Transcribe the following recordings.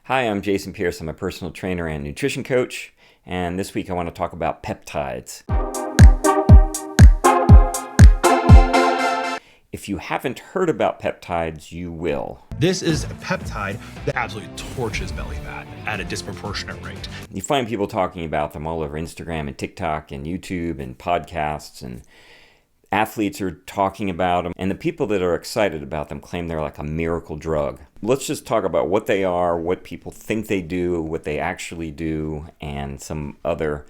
Hi, I'm Jason Pierce. I'm a personal trainer and nutrition coach, and this week I want to talk about peptides. If you haven't heard about peptides, you will. This is a peptide that absolutely torches belly fat at a disproportionate rate. You find people talking about them all over Instagram and TikTok and YouTube and podcasts, and athletes are talking about them, and the people that are excited about them claim they're like a miracle drug. Let's just talk about what they are, what people think they do, what they actually do, and some other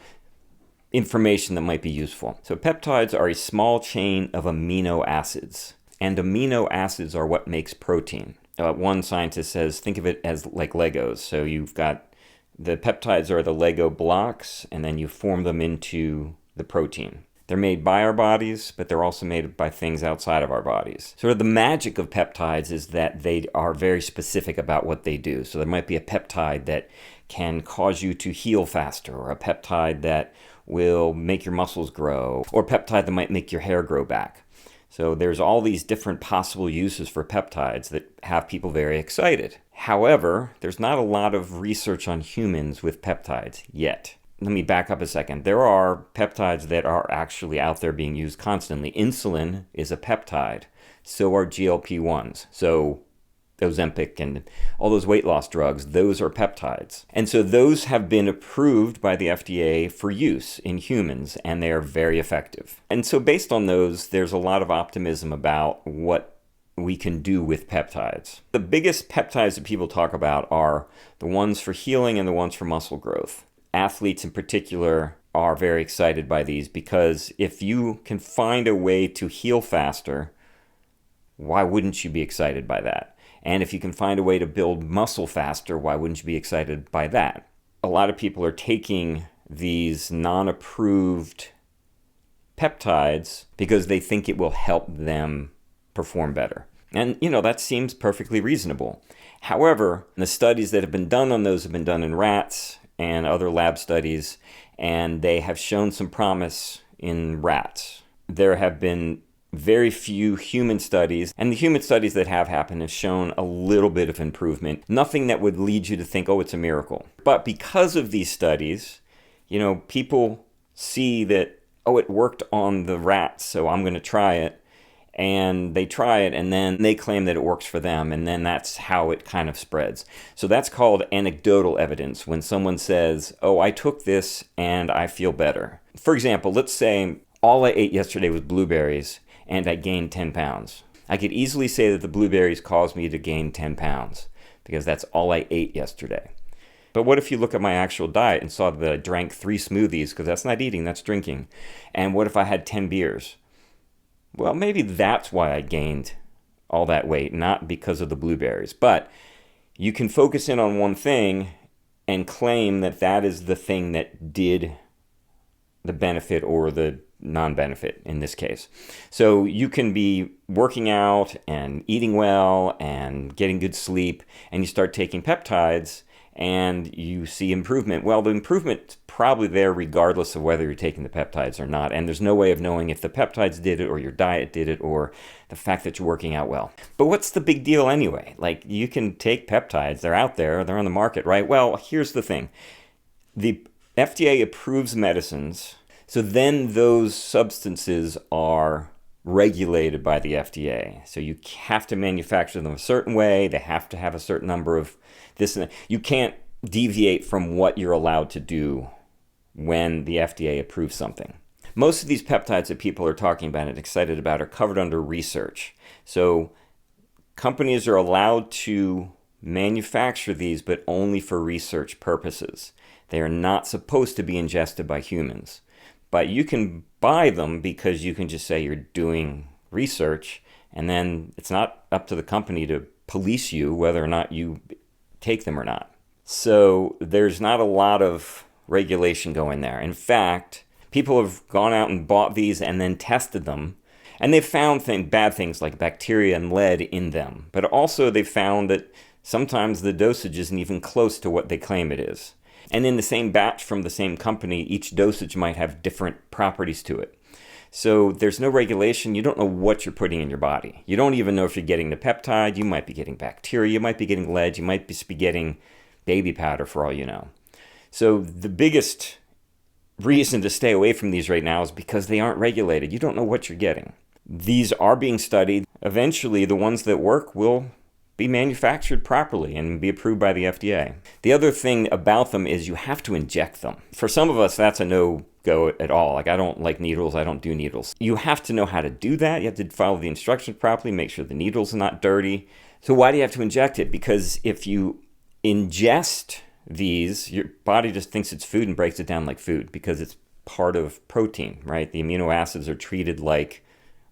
information that might be useful. So peptides are a small chain of amino acids, and amino acids are what makes protein. One scientist says, think of it as like Legos. So you've got the peptides are the Lego blocks, and then you form them into the protein. They're made by our bodies, but they're also made by things outside of our bodies. Sort of the magic of peptides is that they are very specific about what they do. So there might be a peptide that can cause you to heal faster, or a peptide that will make your muscles grow, or a peptide that might make your hair grow back. So there's all these different possible uses for peptides that have people very excited. However, there's not a lot of research on humans with peptides yet. Let me back up a second. There are peptides that are actually out there being used constantly. Insulin is a peptide. So are GLP-1s. So Ozempic and all those weight loss drugs, those are peptides. And so those have been approved by the FDA for use in humans, and they are very effective. And so based on those, there's a lot of optimism about what we can do with peptides. The biggest peptides that people talk about are the ones for healing and the ones for muscle growth. Athletes in particular are very excited by these because if you can find a way to heal faster, why wouldn't you be excited by that? And if you can find a way to build muscle faster, why wouldn't you be excited by that? A lot of people are taking these non-approved peptides because they think it will help them perform better. And, that seems perfectly reasonable. However, the studies that have been done on those have been done in rats and other lab studies, and they have shown some promise in rats. There have been very few human studies, and the human studies that have happened have shown a little bit of improvement. Nothing that would lead you to think, oh, it's a miracle. But because of these studies, people see that, oh, it worked on the rats, so I'm going to try it. And they try it, and then they claim that it works for them, and then that's how it kind of spreads. So that's called anecdotal evidence, when someone says, oh, I took this and I feel better. For example, let's say all I ate yesterday was blueberries, and I gained 10 pounds. I could easily say that the blueberries caused me to gain 10 pounds, because that's all I ate yesterday. But what if you look at my actual diet and saw that I drank 3 smoothies, because that's not eating, that's drinking. And what if I had 10 beers? Well, maybe that's why I gained all that weight, not because of the blueberries. But you can focus in on one thing and claim that that is the thing that did the benefit or the non-benefit in this case. So you can be working out and eating well and getting good sleep, and you start taking peptides and you see improvement. Well, the improvement's probably there regardless of whether you're taking the peptides or not. And there's no way of knowing if the peptides did it or your diet did it or the fact that you're working out well. But what's the big deal anyway? Like, you can take peptides. They're out there. They're on the market, right? Well, here's the thing. The FDA approves medicines, so then those substances are regulated by the FDA. So you have to manufacture them a certain way. They have to have a certain number of this and that. You can't deviate from what you're allowed to do when the FDA approves something. Most of these peptides that people are talking about and excited about are covered under research. So companies are allowed to manufacture these, but only for research purposes. They are not supposed to be ingested by humans. But you can buy them because you can just say you're doing research, and then it's not up to the company to police you whether or not you take them or not. So there's not a lot of regulation going there. In fact, people have gone out and bought these and then tested them, and they've found bad things like bacteria and lead in them. But also they've found that sometimes the dosage isn't even close to what they claim it is. And in the same batch from the same company, each dosage might have different properties to it. So there's no regulation. You don't know what you're putting in your body. You don't even know if you're getting the peptide. You might be getting bacteria. You might be getting lead. You might be getting baby powder for all you know. So the biggest reason to stay away from these right now is because they aren't regulated. You don't know what you're getting. These are being studied. Eventually, the ones that work will be manufactured properly and be approved by the FDA. The other thing about them is you have to inject them. For some of us, that's a no-go at all. Like, I don't like needles. I don't do needles. You have to know how to do that. You have to follow the instructions properly, make sure the needle's not dirty. So why do you have to inject it? Because if you ingest these, your body just thinks it's food and breaks it down like food because it's part of protein, right? The amino acids are treated like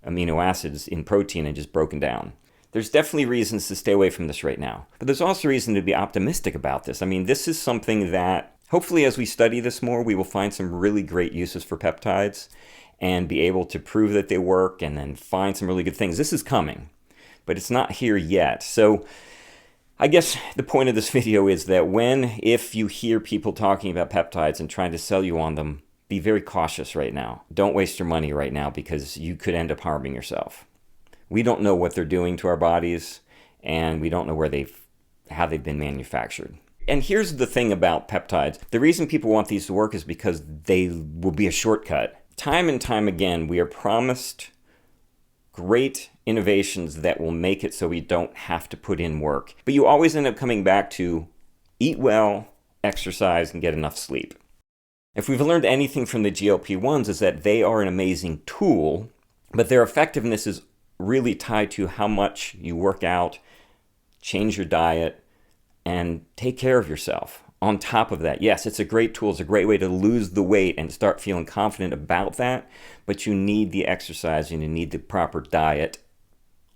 amino acids in protein and just broken down. There's definitely reasons to stay away from this right now. But there's also reason to be optimistic about this. I mean, this is something that hopefully as we study this more, we will find some really great uses for peptides and be able to prove that they work and then find some really good things. This is coming, but it's not here yet. So I guess the point of this video is that if you hear people talking about peptides and trying to sell you on them, be very cautious right now. Don't waste your money right now because you could end up harming yourself. We don't know what they're doing to our bodies, and we don't know how they've been manufactured. And here's the thing about peptides. The reason people want these to work is because they will be a shortcut. Time and time again, we are promised great innovations that will make it so we don't have to put in work. But you always end up coming back to eat well, exercise, and get enough sleep. If we've learned anything from the GLP-1s is that they are an amazing tool, but their effectiveness is really tied to how much you work out, change your diet, and take care of yourself. On top of that, yes, it's a great tool. It's a great way to lose the weight and start feeling confident about that, but you need the exercise and you need the proper diet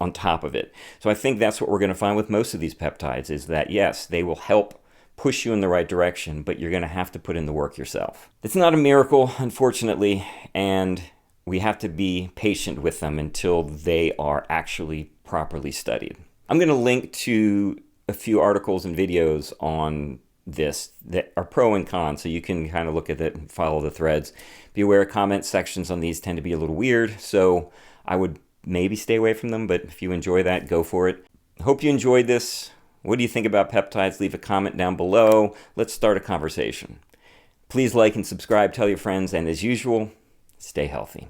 on top of it. So I think that's what we're going to find with most of these peptides is that, yes, they will help push you in the right direction, but you're going to have to put in the work yourself. It's not a miracle, unfortunately, and we have to be patient with them until they are actually properly studied. I'm going to link to a few articles and videos on this that are pro and con, so you can kind of look at it and follow the threads. Be aware comment sections on these tend to be a little weird, so I would maybe stay away from them, but if you enjoy that, go for it. Hope you enjoyed this. What do you think about peptides? Leave a comment down below. Let's start a conversation. Please like and subscribe, tell your friends, and as usual, stay healthy.